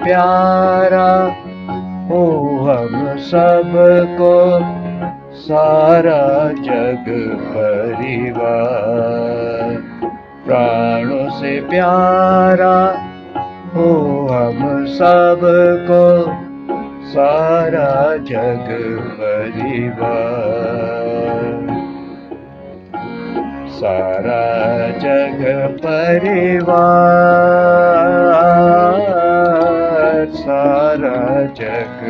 प्यारा हो हम सबको सारा जग परिवार। प्राणों से प्यारा हो हम सबको सारा जग परिवार। सारा जग परिवार, सारा जग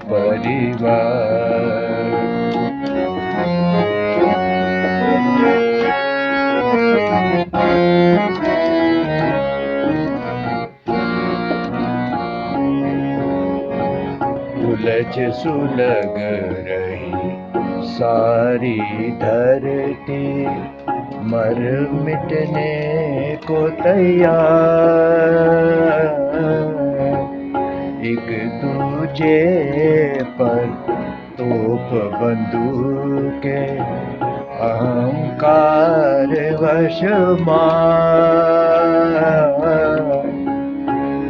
परिवार। उलझ सुलग रही सारी धरती, मर मिटने को तैयार। एक दूजे पर तोप बंदूके अहंकार वश मार।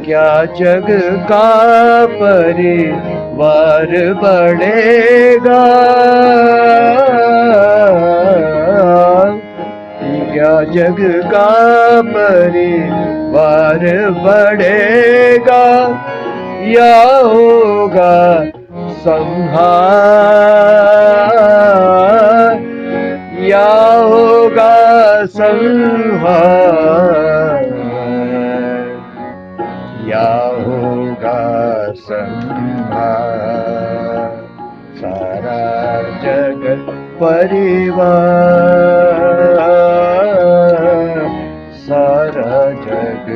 क्या जग का परिवार बढ़ेगा? क्या जग का परिवार बढ़ेगा या होगा संहार? या होगा संहार? या होगा संहार? सारा जगत परिवार, सारा जग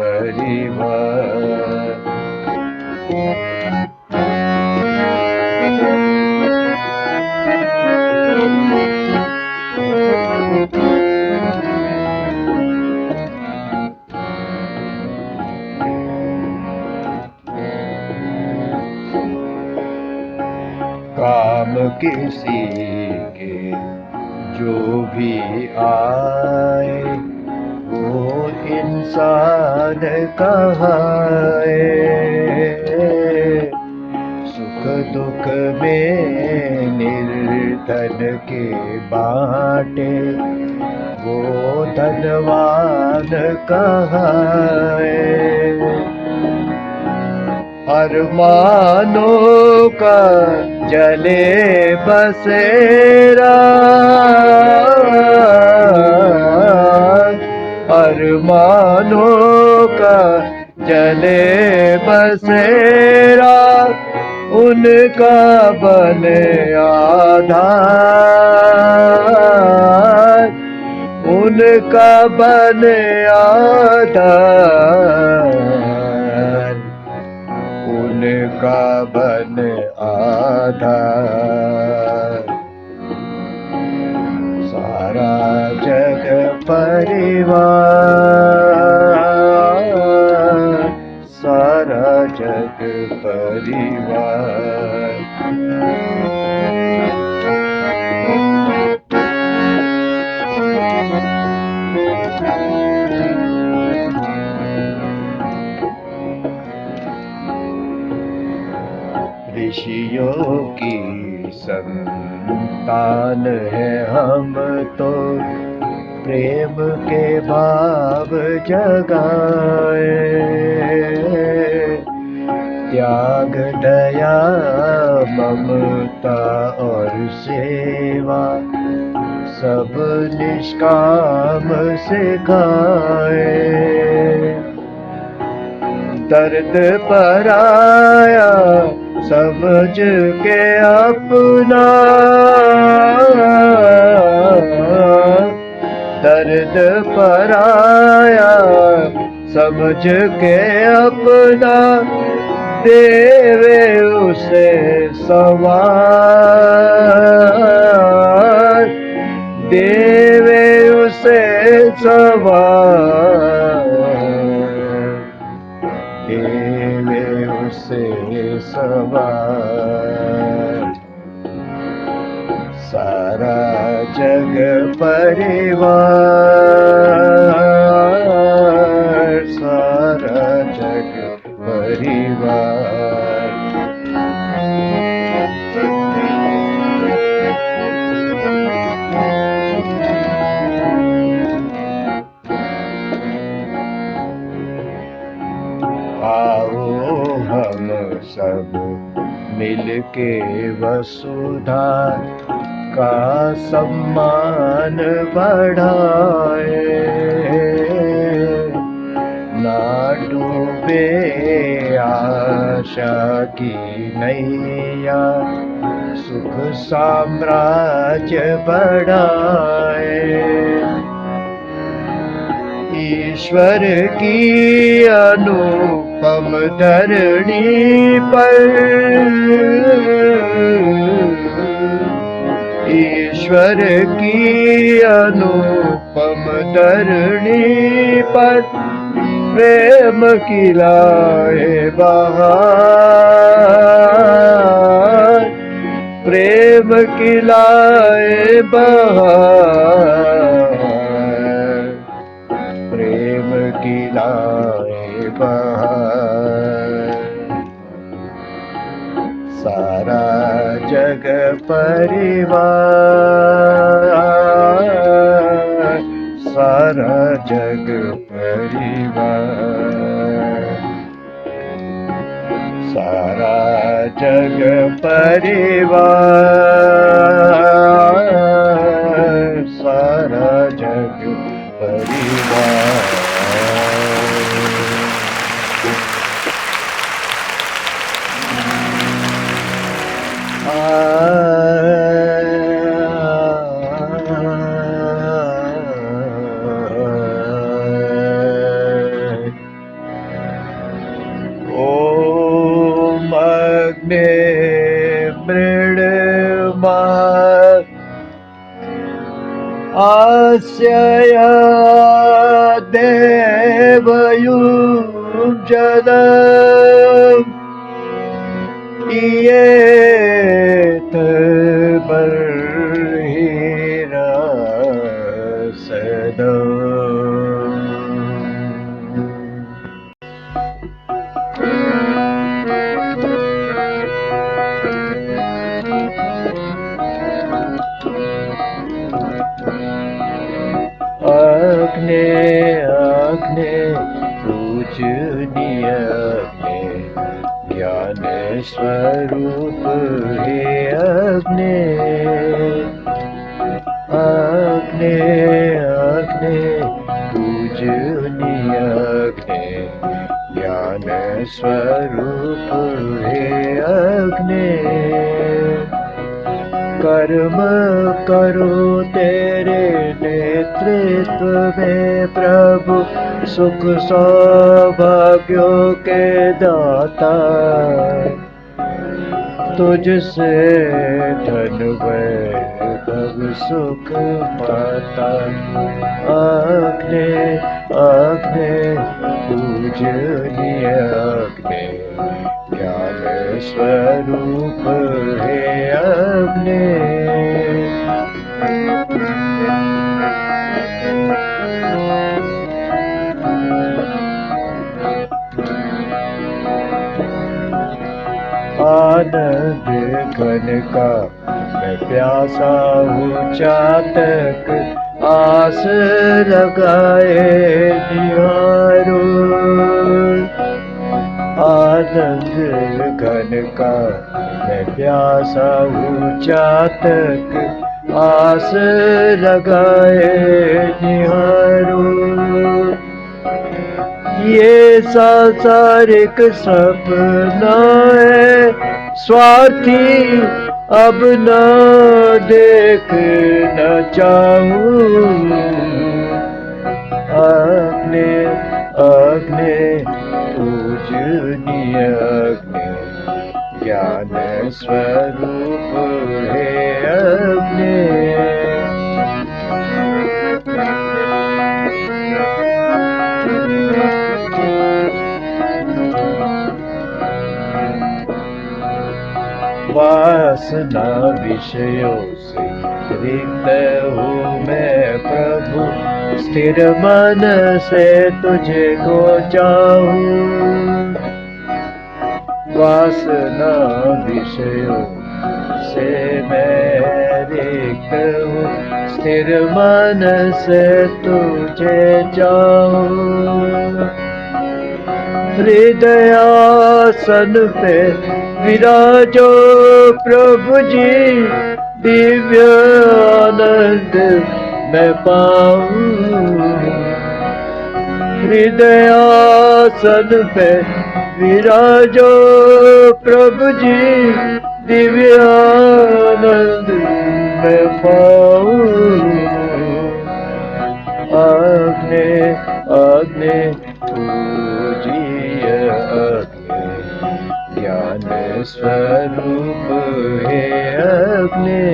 परिवार। काम किसी के जो भी आए वो इंसान कहाए। सुख दुख में निर्धन के बाटे वो धनवान कहाए। अरमानों का जले बसेरा, अरमानों का जले बसेरा, उनका बने आधार, उनका बने आधार, उनका बन आधार। सारा जग परिवार, सारा जग परिवार। ऋषियों की संतान है हम तो, प्रेम के भाव जगाए। त्याग दया ममता और सेवा सब निष्काम सिखाए। दर्द पराया समझ के अपना, दर्द पराया समझ के अपना, देवे उसे सवार, देवे उसे सवार, देवे उसे सवार। सारा जग परिवार, सारा जग परिवार। परिवार। आओ हम सब मिलके वसुधा का सम्मान बढ़ाए, ना डूबे आशा की नैया, सुख साम्राज्य बढ़ाए। ईश्वर की अनुपम धरणी पर, ईश्वर की अनुपम धरणी पर प्रेम की लाए बहार, प्रेम की लाए बहार, प्रेम की लाए बहार। सारा जग परिवार, सारा जग परिवार, सारा जग परिवार, सारा जग परिवार। ओम अग्ने मृण्मय आस्यय देवयुजद इयेत बर्हिरा सदा। अग्ने अग्ने पूजनीय अग्ने, ज्ञान स्वरूप हे अग्ने। अग्ने अग्ने पूजनीय अग्ने, ज्ञान स्वरूप हे अग्ने। कर्म करो तेरे नेतृत्व में प्रभु, सुख सौभाग्यों के दाता। तुझसे धन वैभव सुख पाता। अग्ने अग्ने पूजनीय अग्ने, ज्ञान स्वरूप हे अग्ने। आनंद घन का मैं प्यासा हूँ चातक, आस लगाए निहारो। आनंद घन का मैं प्यासा हूँ चातक, आस लगाए निहारो। ये सांसारिक सपना है स्वार्थी, अब न देखना चाहूं। अग्ने अग्ने पूजनीय अग्ने, ज्ञान स्वरूप हे अग्ने। वासना विषयों से रिक्त हूँ मैं प्रभु, स्थिर मन से तुझे को चाहूं। वासना विषयों से मैं रिक्त हूँ, स्थिर मन से तुझे चाहूं। हृदयासन पे विराजो प्रभु जी, दिव्य आनंद मैं पाऊं। हृदयासन पे विराजो प्रभु जी, दिव्य आनंद मैं पाऊं। आज्ञे आज्ञे पूजिय अग्नि, ज्ञान स्वरूप हे अग्नि।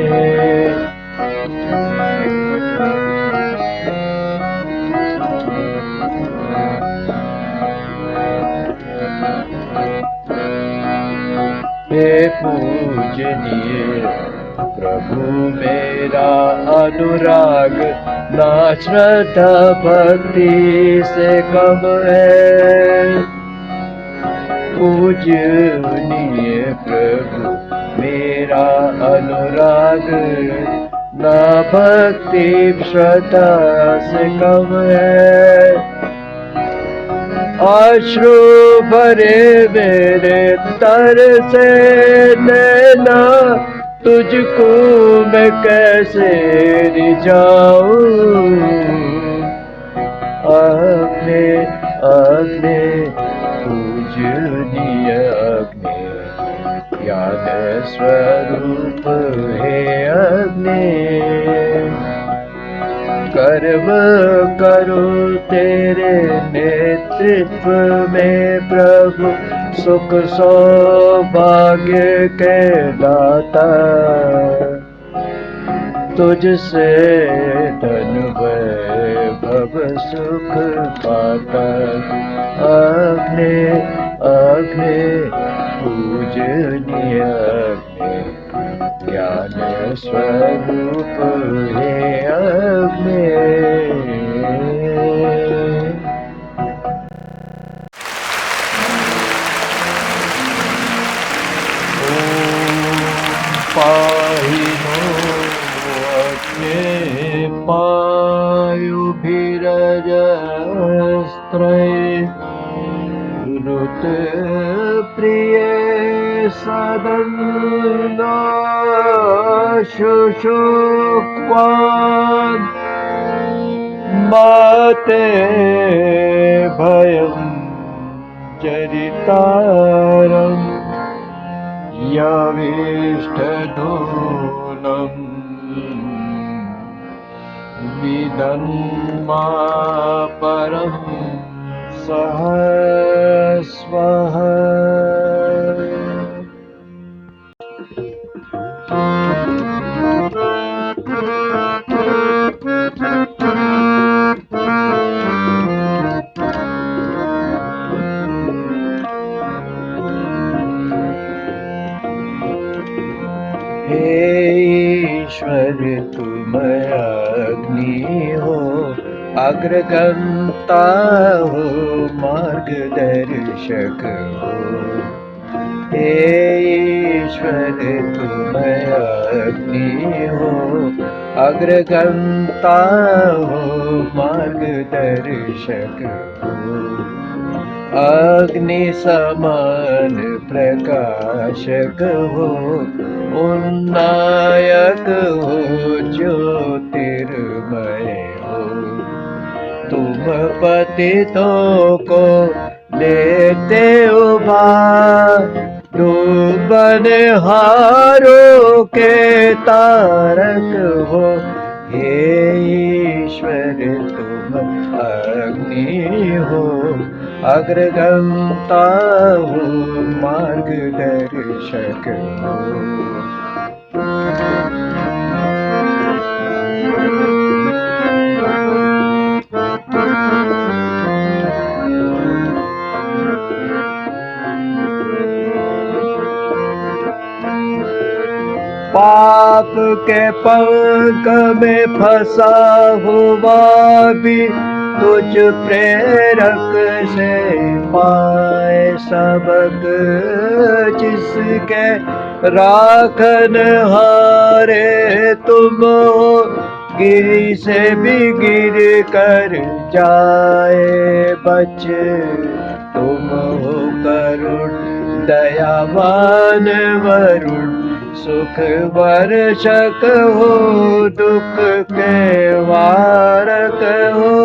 हे पूजनीय प्रभु मेरा अनुराग, ना श्रद्धा भक्ति से कम है। पूजनीय प्रभु मेरा अनुराग, ना भक्ति श्रद्धा से कम है। अश्रु भरे मेरे तर से नैना, तुझको मैं कैसे रिझाऊं। अग्नि अग्नि पूजनीय अग्नि, ज्ञान स्वरूप हे अग्नि। कर्म करो तेरे नेतृत्व में प्रभु, सुख सौभाग्य के दाता। तुझसे धन वैभव सुख पाता। अग्नि अग्नि पूजनीय अग्नि, ज्ञान स्वरूप हे अग्नि। पाहि नो अग्ने पायुभिरजस्त्रये, ऋत प्रिय सदन्ना शुशुक्वान्, माते भयं चरितारम्, यविष्ठधूनम् विदन्मा परं सहस्वः। हे ईश्वर तुम अग्नि हो, अग्रगंता हो, मार्गदर्शक हो। हे ईश्वर तुम अग्नि हो, अग्रगंता हो, मार्गदर्शक हो। अग्नि समान प्रकाशक हो, उन्नायक हो, ज्योतिर्मय हो। तुम पतितों को लेते उबार, डूबनहारों के तारक हो। हे ईश्वर तुम अग्नि हो, अग्रगंता हो, मार्गदर्शक हो। पाप के पंख में फंसा हुआ भी तुझ प्रेरक से पाए सबक, जिसके राखन हारे तुम हो, गिरी से भी गिर कर जाए बच। तुम हो करुण दयावान वरुण, सुख वर्षक हो, दुख के वारक हो,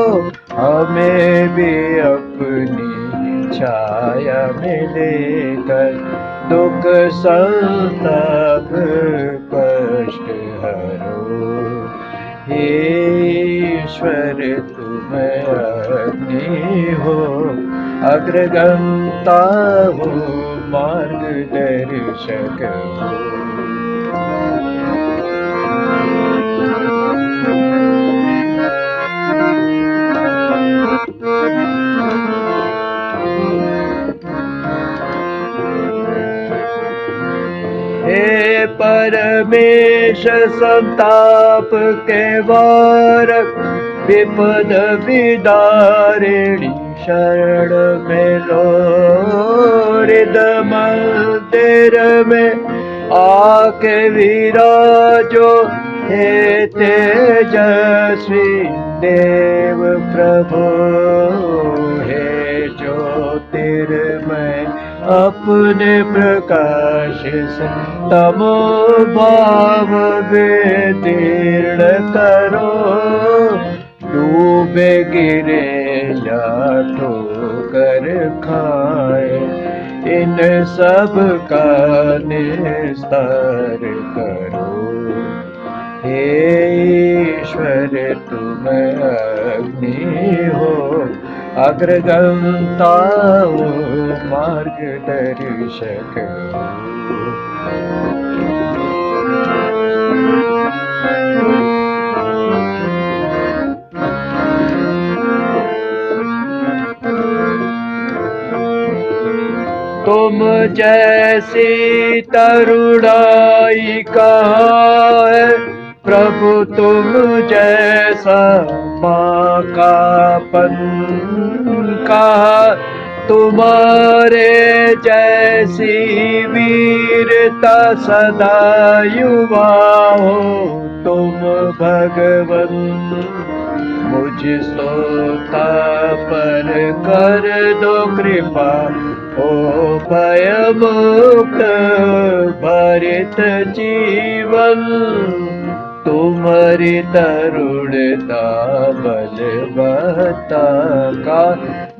हमें भी अपनी छाया में लेकर दुख संताप कष्ट हरो। हे ईश्वर तुम अग्नि हो, अग्रगंता हो, मार्गदर्शक हो। हे परमेश संताप के वारक, विपद विदारिणी शरण में लो। हृदय मंदिर में आके विराजो, हे तेजस्वी देव प्रभु। हे ज्योतिर्मय अपने प्रकाश से तमो भाव विदीर्ण करो। डूबे गिरे या ठोकर खाए, इन सब का निस्तार करो। हे ईश्वर तुम अग्नि हो, अग्रगंता हो, मार्गदर्शक हो। तुम जैसी तरुणाई कहाँ है प्रभु, तुम जैसा माँ का पन कहाँ। तुम्हारे जैसी वीरता सदा युवा हो तुम भगवन। मुझ सोता पर कर दो कृपा, ओ भय मुक्त भरित जीवन। तुम्हारी तरुणता बलवत्ता का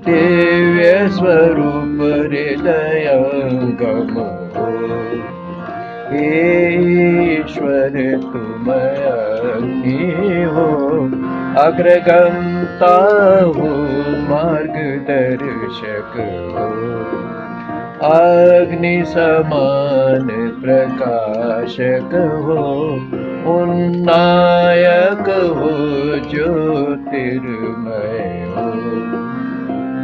दिव्य स्वरूप हृदयंगम हो। ईश्वर तुम अग्नि हो, अग्रगंता हो, मार्गदर्शक हो। अग्नि समान प्रकाशक हो, उन्नायक हो, ज्योतिर्मय हो।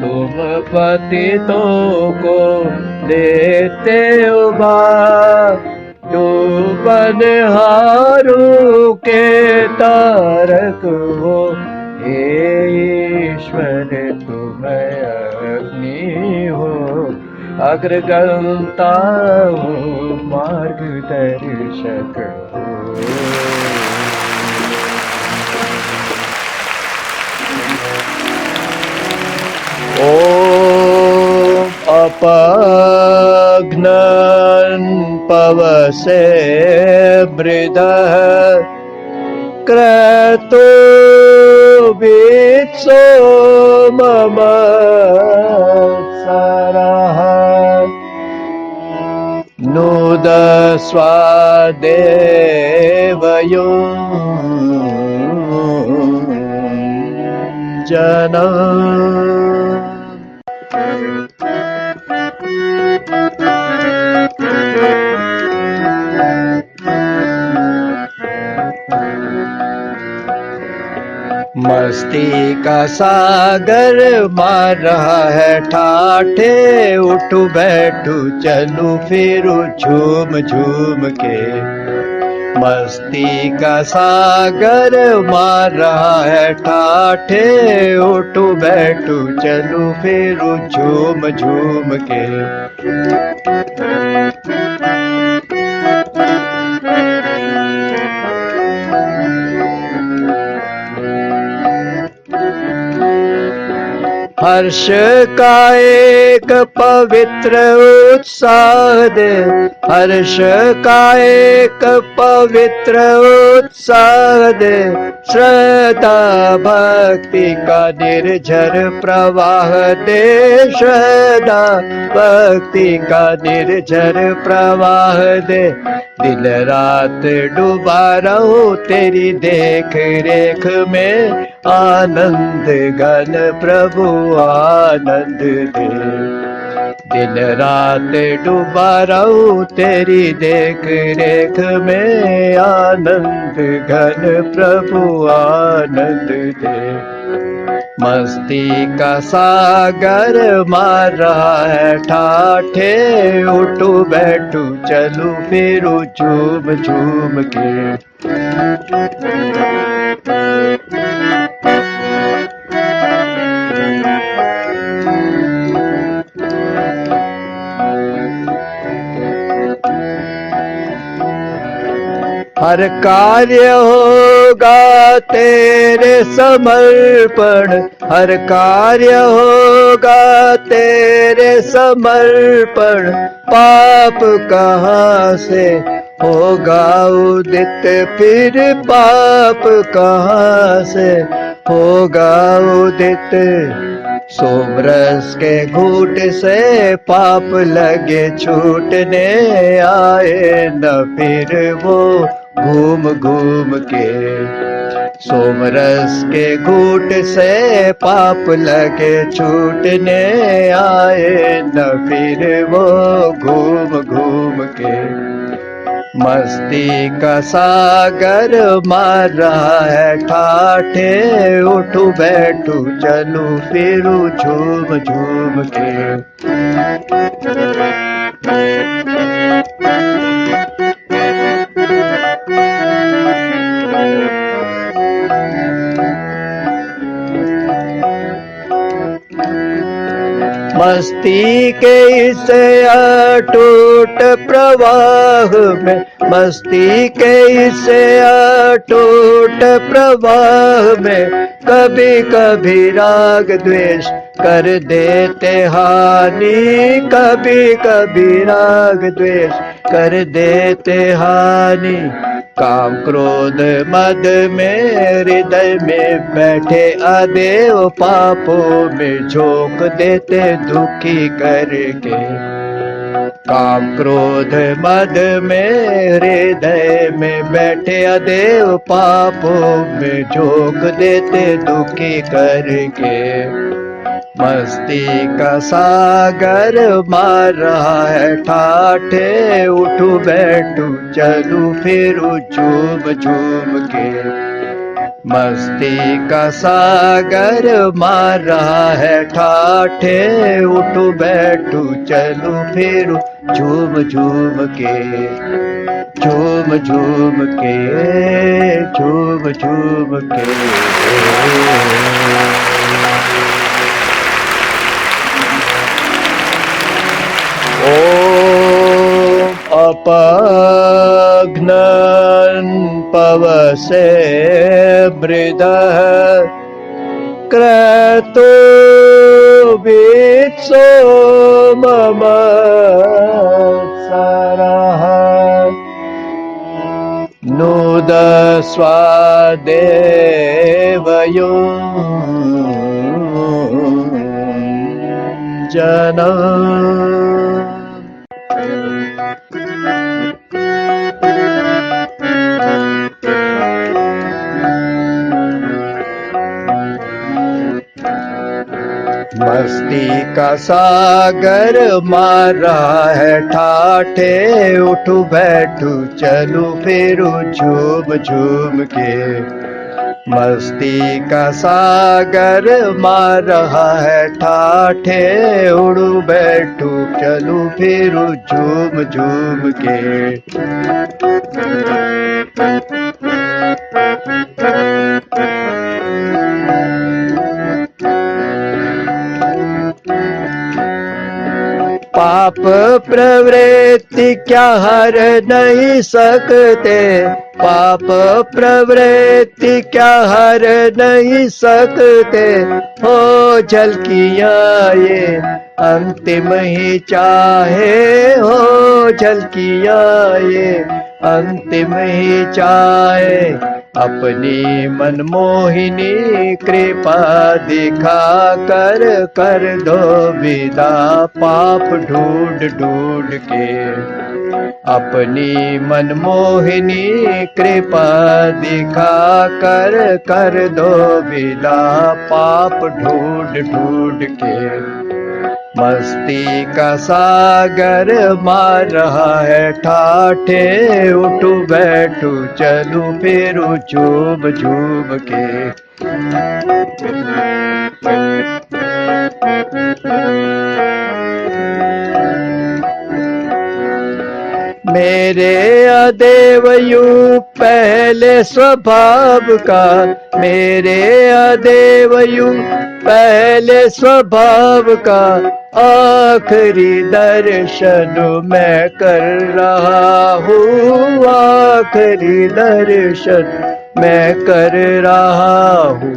तुम पतितों को देते उबार, डूबन हारों के तारक हो। हे ईश्वर तुम अग्नि हो, अग्रगंता हो, मार्गदर्शक हो। ओम अपाघ्नन् पवसे वृदः, क्रतो वित्सो मम सरः। नोद स्वादेवयुञ्जनम्। मस्ती का सागर मार रहा है ठाठे, उठू बैठू चलू फिरू झूम झूम के। मस्ती का सागर मार रहा है ठाठे, उठू बैठू चलू फिरू झूम झूम के। हर्ष का एक पवित्र उत्साह दे, हर्ष का एक पवित्र उत्साह दे, श्रद्धा भक्ति का निर्झर प्रवाह दे, श्रद्धा भक्ति का निर्झर प्रवाह दे। दिन रात डूबा रहूं तेरी देख रेख में, आनंद घन प्रभु आनंद दे। दिन रात डूबा रहूं तेरी देख रेख में, आनंद घन प्रभु आनंद दे। मस्ती का सागर मार रहा है ठाठे, उठू बैठू चलू फिरू झूम झूम के। हर कार्य होगा तेरे समर्पण, हर कार्य होगा तेरे समर्पण। पाप कहाँ से होगा उदित, फिर पाप कहाँ से होगा उदित। सोमरस के घूट से पाप लगे छूटने, आए न फिर वो घूम घूम के। सोमरस के घूट से पाप लगे छूटने, आए न फिर वो घूम घूम के। मस्ती का सागर मार रहा है ठाठे, उठू बैठू चलू फिरू झूम झूम के। मस्ती के इस अटूट प्रवाह में, मस्ती के इस अटूट प्रवाह में, कभी कभी राग द्वेष कर देते हानि, कभी कभी राग द्वेष कर देते हानि। काम क्रोध मद में हृदय में बैठे अदेव, पापों में झोंक देते दुखी करके। काम क्रोध मद में हृदय में बैठे अदेव, पापों में झोंक देते दुखी करके। मस्ती का सागर मार रहा है ठाठे, उठू बैठू चलू फिरू झूम झूम के। मस्ती का सागर मार रहा है ठाठे, उठू बैठू चलू फिरू झूम झूम के। झूम झूम के, झूम झूम के। ॐ अपघ्नन् पवसे मृदः, क्रतु वित्सो मम सरः। नूद स्वादेवयो जना। मस्ती का सागर मार रहा है ठाठे, उठू बैठू चलू फिरू झूम झूम के। मस्ती का सागर मार रहा है ठाठे, उड़ू बैठू चलू फिरू झूम झूम के। पाप प्रवृत्ति क्या हर नहीं सकते, पाप प्रवृत्ति क्या हर नहीं सकते, हो झलकियाँ ये अंतिम ही चाहे, हो झलकियाँ ये अंतिम ही चाहे। अपनी मनमोहिनी कृपा दिखा कर कर दो विदा पाप ढूंढ ढूंढ के। अपनी मनमोहिनी कृपा दिखा कर कर दो विदा पाप ढूंढ ढूंढ के। मस्ती का सागर मार रहा है ठाठे, उठू बैठू चलू फिरू झूम झूम के। मेरे अदेव यूं पहले स्वभाव का, मेरे अदेव यूं पहले स्वभाव का, आखिरी दर्शन मैं कर रहा हूँ, आखिरी दर्शन मैं कर रहा हूँ।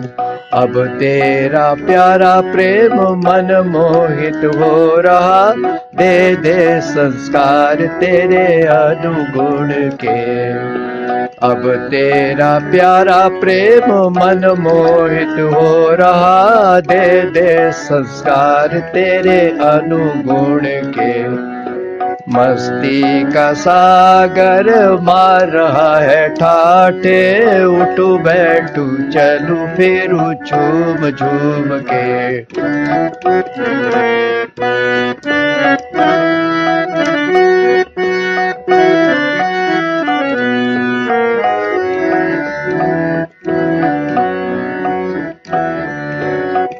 अब तेरा प्यारा प्रेम मन मोहित हो रहा, दे दे संस्कार तेरे अनुगुण के। अब तेरा प्यारा प्रेम मन मोहित हो रहा, दे दे संस्कार तेरे अनुगुण के। मस्ती का सागर मार रहा है ठाठे, उठू बैठू चलू फिरू झूम झूम के।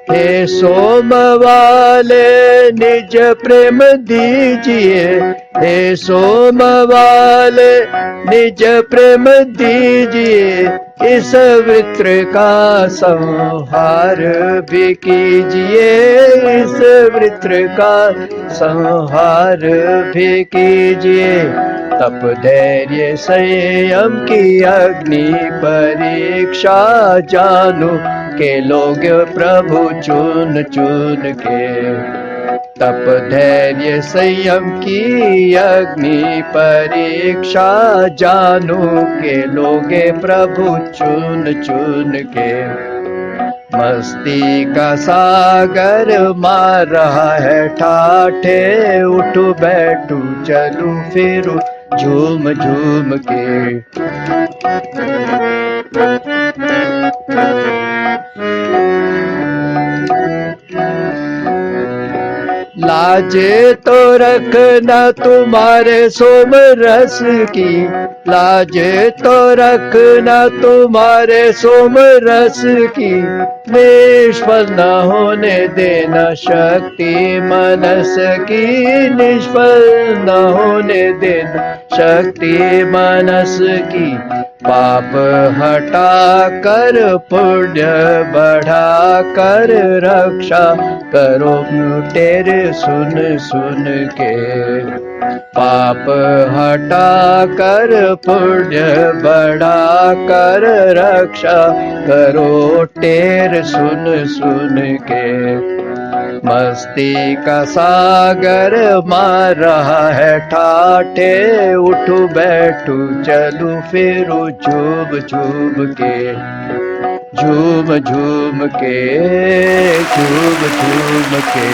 हे सोम वाले निज प्रेम दीजिए, हे सोम वाले निज प्रेम दीजिए, इस वृत्र का संहार भी कीजिए, इस वृत्र का संहार भी कीजिए। तप धैर्य संयम की अग्नि परीक्षा जानो के लोग प्रभु चुन चुन के। तप धैर्य संयम की अग्नि परीक्षा जानो के लोगे प्रभु चुन चुन के। मस्ती का सागर मार रहा है ठाठे, उठू बैठू चलू फिरू झूम झूम के। लाज तो रखना तुम्हारे सोम रस की, लाज तो रखना तुम्हारे सोम रस की, निष्फल न होने देना शक्ति मनस की, निष्फल न होने देना शक्ति मनस की। पाप हटा कर पुण्य बढ़ा कर रक्षा करो तेरे सुन सुन के। पाप हटा कर पुण्य बढ़ा कर रक्षा करो टेर सुन सुन के। मस्ती का सागर मार रहा है ठाठे, उठू बैठू चलू फिरू झूम झूम के। झूम झूम के, झूम झूम के।